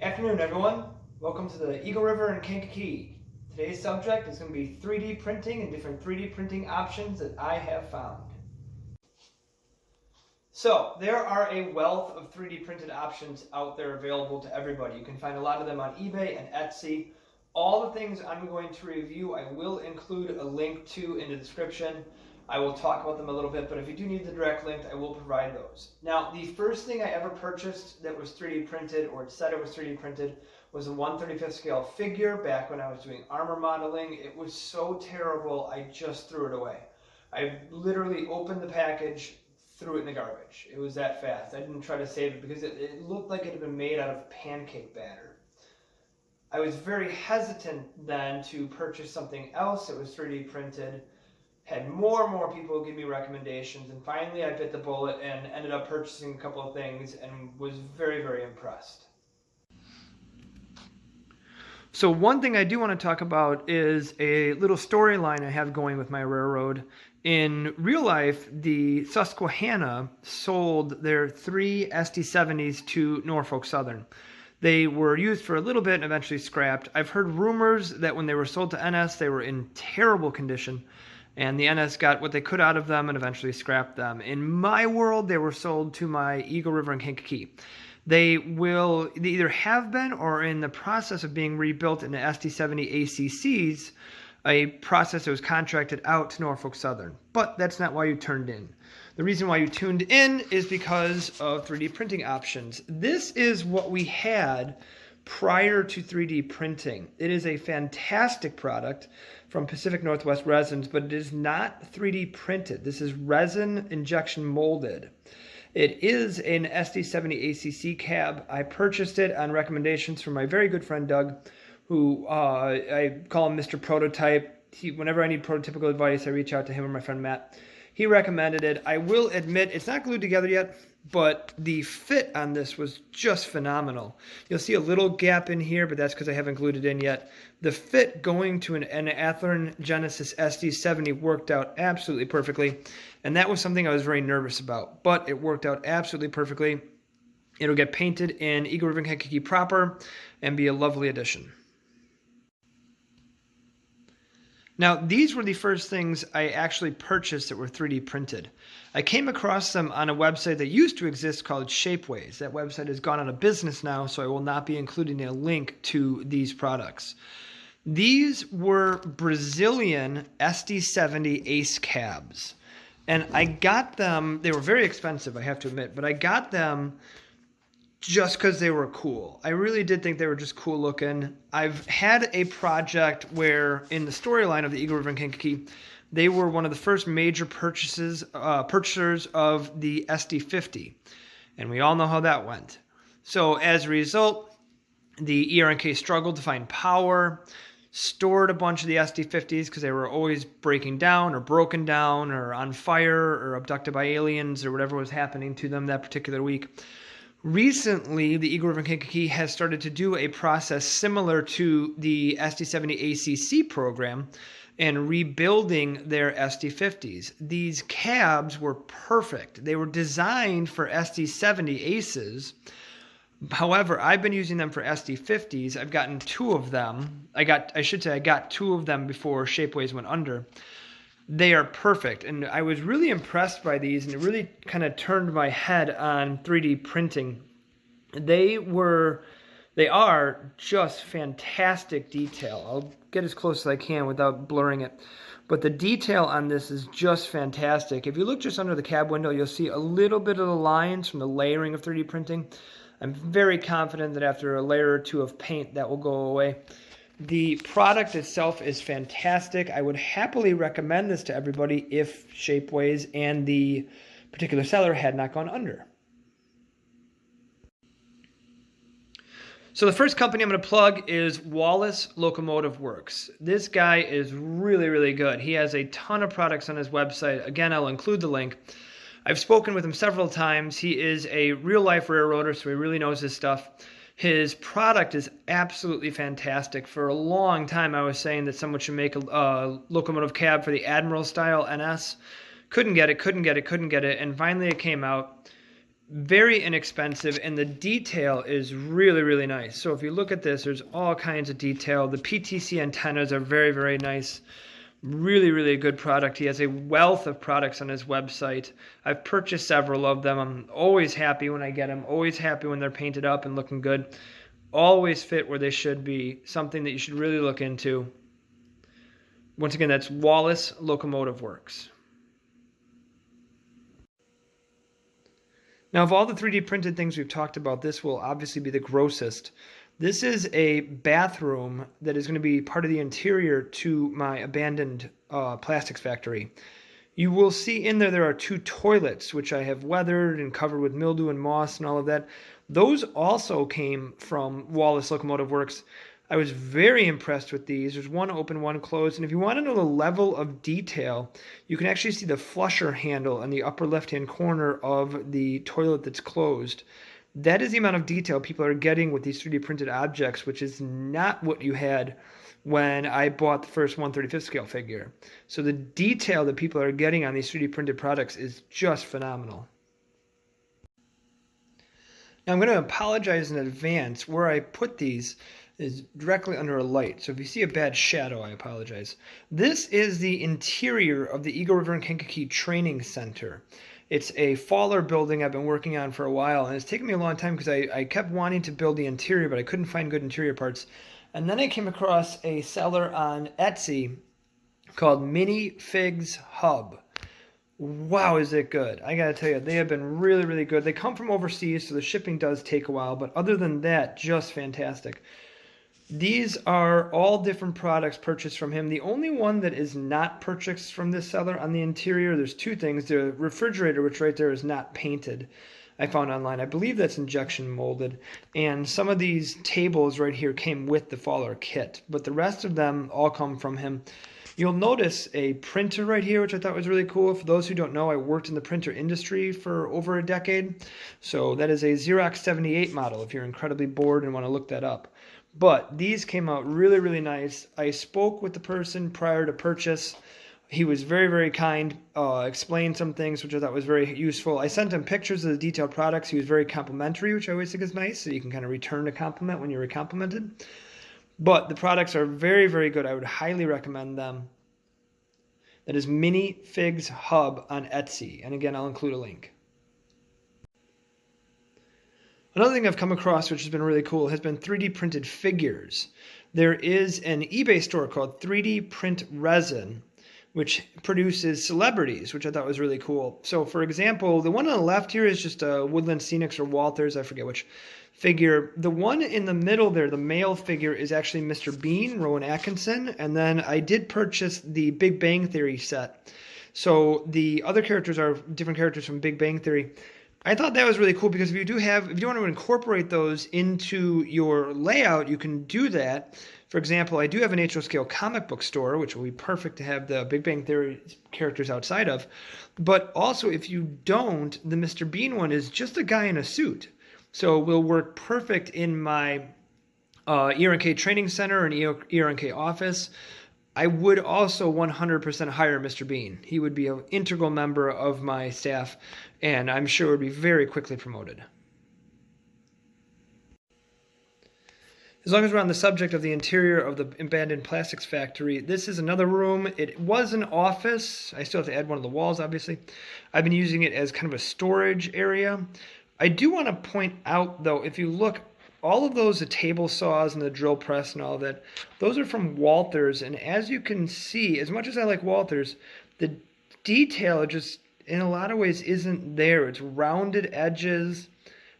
Afternoon, everyone. Welcome to the Eagle River and Kankakee. Today's subject is going to be 3D printing and different 3D printing options that I have found. So, there are a wealth of 3D printed options out there available to everybody. You can find a lot of them on eBay and Etsy. All the things I'm going to review, I will include a link to in the description. I will talk about them a little bit, but if you do need the direct link, I will provide those. Now, the first thing I ever purchased that was 3D printed, or it said it was 3D printed, was a 1/35 scale figure back when I was doing armor modeling. It was so terrible, I just threw it away. I literally opened the package, threw it in the garbage. It was that fast. I didn't try to save it because it looked like it had been made out of pancake batter. I was very hesitant then to purchase something else that was 3D printed. Had more and more people give me recommendations, and finally I bit the bullet and ended up purchasing a couple of things and was very, very impressed. So one thing I do want to talk about is a little storyline I have going with my railroad. In real life, the Susquehanna sold their 3 SD70s to Norfolk Southern. They were used for a little bit and eventually scrapped. I've heard rumors that when they were sold to NS, they were in terrible condition, and the NS got what they could out of them and eventually scrapped them. In my world, they were sold to my Eagle River and Kankakee. They either have been or are in the process of being rebuilt into SD70 ACCs, a process that was contracted out to Norfolk Southern. But that's not why you turned in. The reason why you tuned in is because of 3D printing options. This is what we had prior to 3D printing. It is a fantastic product from Pacific Northwest Resins, but it is not 3D printed. This is resin injection molded. It is an SD70 ACC cab. I purchased it on recommendations from my very good friend Doug, who I call him Mr. Prototype. Whenever I need prototypical advice, I reach out to him or my friend Matt. He recommended it. I will admit it's not glued together yet, but the fit on this was just phenomenal. You'll see a little gap in here, but that's because I haven't glued it in yet. The fit going to an Athearn Genesis SD70 worked out absolutely perfectly, and that was something I was very nervous about, but it worked out absolutely perfectly. It'll get painted in Eagle River and Kankakee proper and be a lovely addition. Now, these were the first things I actually purchased that were 3D printed. I came across them on a website that used to exist called Shapeways. That website has gone out of business now, so I will not be including a link to these products. These were Brazilian SD70 Ace cabs. And I got them, they were very expensive, I have to admit, but I got them just because they were cool. I really did think they were just cool looking. I've had a project where in the storyline of the Eagle River and Kankakee, they were one of the first major purchasers of the SD50. And we all know how that went. So as a result, the ER&K struggled to find power, stored a bunch of the SD50s because they were always breaking down or broken down or on fire or abducted by aliens or whatever was happening to them that particular week. Recently, the Eagle River and Kankakee has started to do a process similar to the SD70 ACC program and rebuilding their SD50s. These cabs were perfect. They were designed for SD70 Aces. However, I've been using them for SD50s. I've gotten 2 of them. I got 2 of them before Shapeways went under. They are perfect, and I was really impressed by these, and it really kind of turned my head on 3D printing. They are just fantastic detail. I'll get as close as I can without blurring it, but the detail on this is just fantastic. If you look just under the cab window, you'll see a little bit of the lines from the layering of 3D printing. I'm very confident that after a layer or 2 of paint, that will go away. The product itself is fantastic. I would happily recommend this to everybody if Shapeways and the particular seller had not gone under. So the first company I'm going to plug is Wallace Locomotive Works. This guy is really, really good. He has a ton of products on his website. Again, I'll include the link. I've spoken with him several times. He is a real-life railroader, so he really knows his stuff. His product is absolutely fantastic. For a long time, I was saying that someone should make a locomotive cab for the Admiral style NS. Couldn't get it, and finally it came out. very inexpensive, and the detail is really, really nice. So if you look at this, there's all kinds of detail. The PTC antennas are very, very nice. Really, really good product. He has a wealth of products on his website. I've purchased several of them. I'm always happy when I get them. Always happy when they're painted up and looking good. Always fit where they should be. Something that you should really look into. Once again, that's Wallace Locomotive Works. Now, of all the 3D printed things we've talked about, this will obviously be the grossest. This is a bathroom that is going to be part of the interior to my abandoned plastics factory. You will see in there are 2 toilets, which I have weathered and covered with mildew and moss and all of that. Those also came from Wallace Locomotive Works. I was very impressed with these. There's one open, one closed. And if you want to know the level of detail, you can actually see the flusher handle in the upper left-hand corner of the toilet that's closed. That is the amount of detail people are getting with these 3D printed objects, which is not what you had when I bought the first 1/35th scale figure. So the detail that people are getting on these 3D printed products is just phenomenal. Now I'm going to apologize in advance. Where I put these is directly under a light. So if you see a bad shadow, I apologize. This is the interior of the Eagle River and Kankakee Training Center. It's a faller building I've been working on for a while, and it's taken me a long time because I kept wanting to build the interior, but I couldn't find good interior parts. And then I came across a seller on Etsy called Mini Figs Hub. Wow, is it good. I gotta tell you, they have been really, really good. They come from overseas, so the shipping does take a while, but other than that, just fantastic. These are all different products purchased from him. The only one that is not purchased from this seller on the interior, there's 2 things. The refrigerator, which right there is not painted, I found online. I believe that's injection molded. And some of these tables right here came with the faller kit, but the rest of them all come from him. You'll notice a printer right here, which I thought was really cool. For those who don't know, I worked in the printer industry for over a decade. So that is a Xerox 78 model if you're incredibly bored and want to look that up. But these came out really, really nice. I spoke with the person prior to purchase. He was very, very kind, explained some things, which I thought was very useful. I sent him pictures of the detailed products. He was very complimentary, which I always think is nice, so you can kind of return a compliment when you're complimented. But the products are very, very good. I would highly recommend them. That is Mini Figs Hub on Etsy. And again, I'll include a link. Another thing I've come across, which has been really cool, has been 3D printed figures. There is an eBay store called 3D Print Resin, which produces celebrities, which I thought was really cool. So, for example, the one on the left here is just a Woodland Scenics or Walters, I forget which figure. The one in the middle there, the male figure, is actually Mr. Bean, Rowan Atkinson. And then I did purchase the Big Bang Theory set. So the other characters are different characters from Big Bang Theory. I thought that was really cool because if you want to incorporate those into your layout, you can do that. For example, I do have an HO scale comic book store, which will be perfect to have the Big Bang Theory characters outside of. But also, if you don't, the Mr. Bean one is just a guy in a suit. So it will work perfect in my ER&K training center and ER&K office. I would also 100% hire Mr. Bean. He would be an integral member of my staff, and I'm sure would be very quickly promoted. As long as we're on the subject of the interior of the abandoned plastics factory, this is another room. It was an office. I still have to add one of the walls, obviously. I've been using it as kind of a storage area. I do want to point out, though, if you look, all of those, the table saws and the drill press and all that, those are from Walters. And as you can see, as much as I like Walters, the detail just, in a lot of ways, isn't there. It's rounded edges,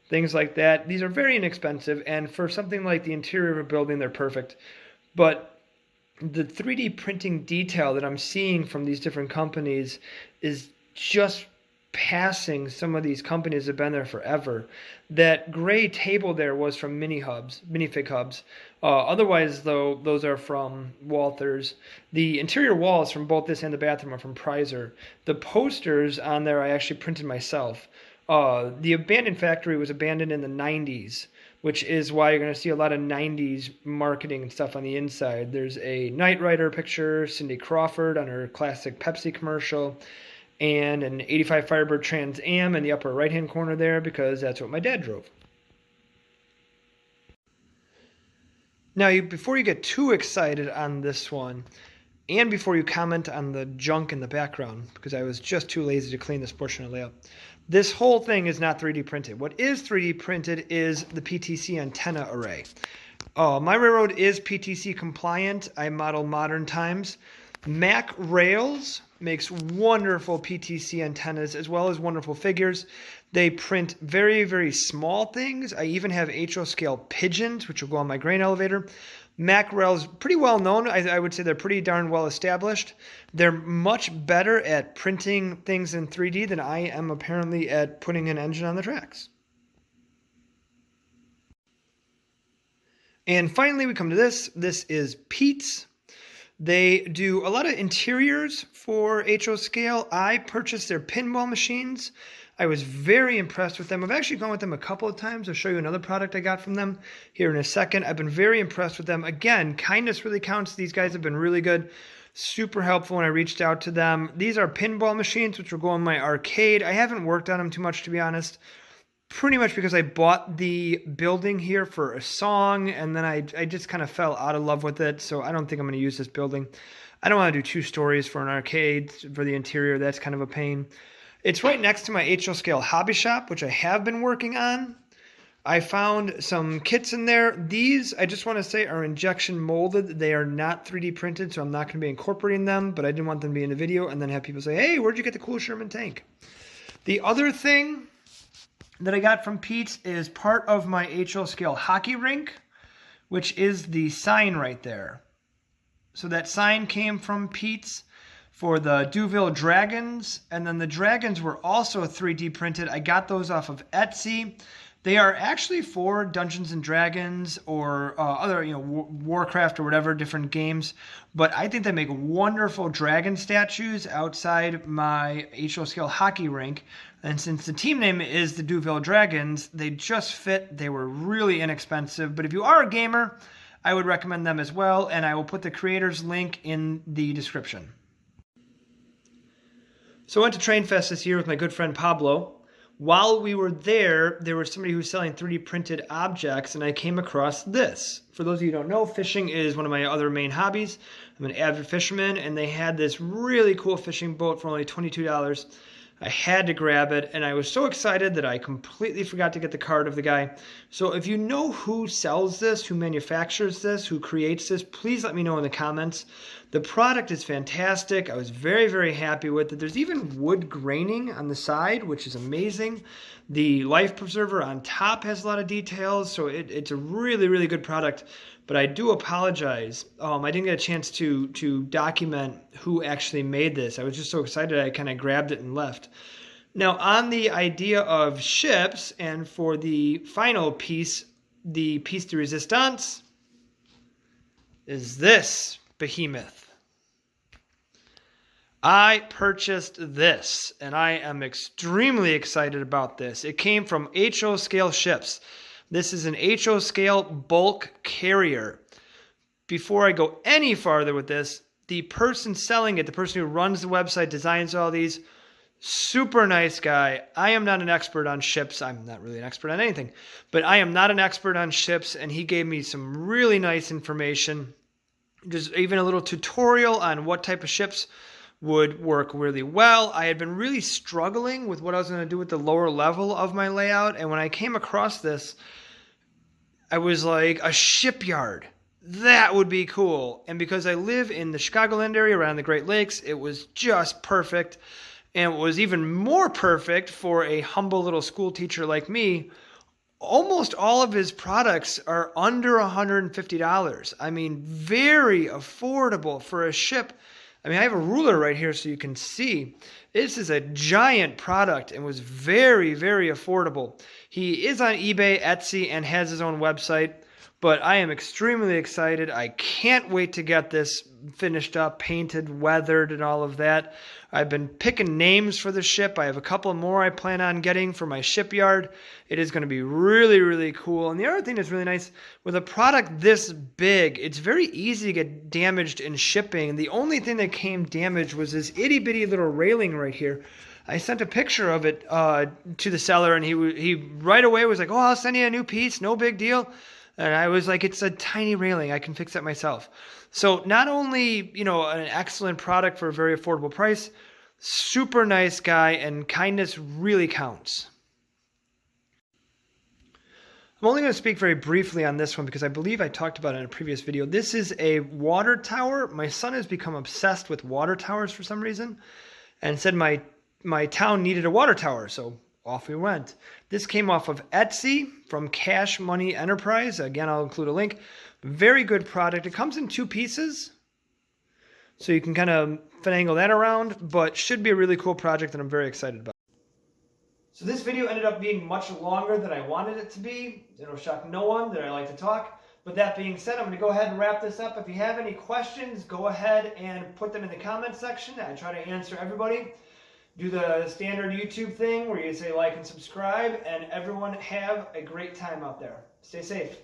things like that. These are very inexpensive, and for something like the interior of a building, they're perfect. But the 3D printing detail that I'm seeing from these different companies is just passing some of these companies that have been there forever. That gray table there was from Minifig Hubs. Otherwise, though, those are from Walters. The interior walls from both this and the bathroom are from Prizer. The posters on there I actually printed myself. The abandoned factory was abandoned in the 90s, which is why you're going to see a lot of 90s marketing and stuff on the inside. There's a Knight Rider picture, Cindy Crawford on her classic Pepsi commercial. and an 85 Firebird Trans Am in the upper right-hand corner there because that's what my dad drove. Now, before you get too excited on this one, and before you comment on the junk in the background, because I was just too lazy to clean this portion of the layout, this whole thing is not 3D printed. What is 3D printed is the PTC antenna array. My railroad is PTC compliant. I model modern times. Mac Rails makes wonderful PTC antennas as well as wonderful figures. They print very, very small things. I even have HO scale pigeons, which will go on my grain elevator. Mac Rails, pretty well known. I would say they're pretty darn well established. They're much better at printing things in 3D than I am apparently at putting an engine on the tracks. And finally, we come to this. This is Pete's. They do a lot of interiors for HO scale. I purchased their pinball machines. I was very impressed with them. I've actually gone with them a couple of times. I'll show you another product I got from them here in a second. I've been very impressed with them. Again, kindness really counts. These guys have been really good. Super helpful when I reached out to them. These are pinball machines, which will go in my arcade. I haven't worked on them too much, to be honest. Pretty much because I bought the building here for a song, and then I just kind of fell out of love with it, so I don't think I'm going to use this building. I don't want to do 2 stories for an arcade for the interior. That's kind of a pain. It's right next to my HO scale hobby shop, which I have been working on. I found some kits in there. These, I just want to say, are injection molded. They are not 3D printed, so I'm not going to be incorporating them, but I didn't want them to be in the video and then have people say, hey, where'd you get the cool Sherman tank? The other thing that I got from Pete's is part of my HO scale hockey rink, which is the sign right there. So that sign came from Pete's for the Deauville Dragons, and then the dragons were also 3D printed. I got those off of Etsy. They are actually for Dungeons and Dragons or other, Warcraft or whatever, different games. But I think they make wonderful dragon statues outside my HO scale hockey rink. And since the team name is the Deauville Dragons, they just fit. They were really inexpensive. But if you are a gamer, I would recommend them as well. And I will put the creator's link in the description. So I went to Train Fest this year with my good friend Pablo. While we were there was somebody who was selling 3D printed objects, and I came across this. For those of you who don't know, fishing is one of my other main hobbies. I'm an avid fisherman, and they had this really cool fishing boat for only $22. I had to grab it, and I was so excited that I completely forgot to get the card of the guy. So if you know who sells this, who manufactures this, who creates this, please let me know in the comments. The product is fantastic. I was very, very happy with it. There's even wood graining on the side, which is amazing. The life preserver on top has a lot of details, so it's a really, really good product. But I do apologize. I didn't get a chance to document who actually made this. I was just so excited I kind of grabbed it and left. Now, on the idea of ships, and for the final piece, the piece de resistance, is this behemoth. I purchased this, and I am extremely excited about this. It came from HO scale ships. This is an HO scale bulk carrier. Before I go any farther with this, the person selling it, the person who runs the website, designs all these, super nice guy. I am not an expert on ships. I'm not really an expert on anything, but I am not an expert on ships, and he gave me some really nice information. Just even a little tutorial on what type of ships would work really well. I had been really struggling with what I was going to do with the lower level of my layout, and when I came across this, I was like, a shipyard. That would be cool. And because I live in the Chicagoland area around the Great Lakes, it was just perfect. And it was even more perfect for a humble little school teacher like me. Almost all of his products are under $150. I mean, very affordable for a ship. I mean, I have a ruler right here so you can see. This is a giant product and was very, very affordable. He is on eBay, Etsy, and has his own website. But I am extremely excited. I can't wait to get this finished up, painted, weathered, and all of that. I've been picking names for the ship. I have a couple more I plan on getting for my shipyard. It is going to be really, really cool. And the other thing that's really nice, with a product this big, it's very easy to get damaged in shipping. The only thing that came damaged was this itty-bitty little railing right here. I sent a picture of it to the seller, and he right away was like, "Oh, I'll send you a new piece, no big deal." And I was like, "It's a tiny railing. I can fix it myself." So not only, an excellent product for a very affordable price, super nice guy, and kindness really counts. I'm only going to speak very briefly on this one because I believe I talked about it in a previous video. This is a water tower. My son has become obsessed with water towers for some reason and said my town needed a water tower, so off we went. This came off of Etsy from Cash Money Enterprise. Again, I'll include a link. Very good product. It comes in 2 pieces, so you can kind of finagle that around, but should be a really cool project that I'm very excited about. So this video ended up being much longer than I wanted it to be. It'll shock no one that I like to talk. But that being said, I'm going to go ahead and wrap this up. If you have any questions, go ahead and put them in the comment section. I try to answer everybody. Do the standard YouTube thing where you say like and subscribe, and everyone have a great time out there. Stay safe.